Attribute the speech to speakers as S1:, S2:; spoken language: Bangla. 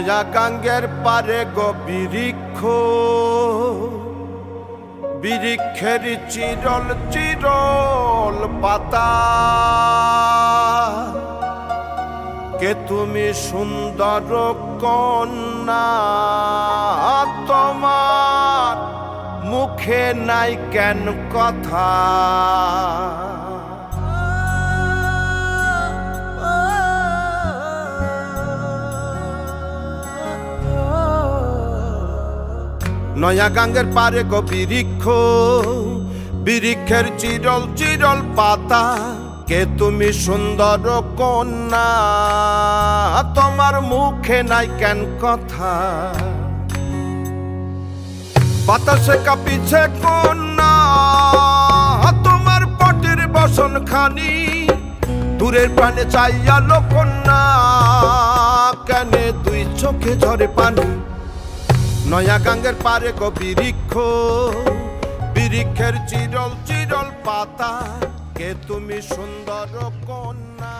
S1: নয়া গাঙ্গের পারে গো বৃক্ষ, বৃক্ষের চিরল চিরল পাতা, কে তুমি সুন্দর কন্যা, তোমার মুখে নাই কেন কথা। নয়া গাঙ্গের পারে গো বৃক্ষ, বৃক্ষের চিরল চিরল পাতা, কে তুমি সুন্দর কন্যা, তোমার মুখে নাই কেন কথা। বাতাসে কাঁপিছে কন্যা, তোমার পটের বসন খানি, দূরের প্রাণে চাইয়ালো কন্যা, কেনে দুই চোখে ঝরে পানি। নয়া গাঙ্গের পারে গো বৃক্ষ, বৃক্ষের চিরল চিরল পাতা, কে তুমি সুন্দর কন্যা।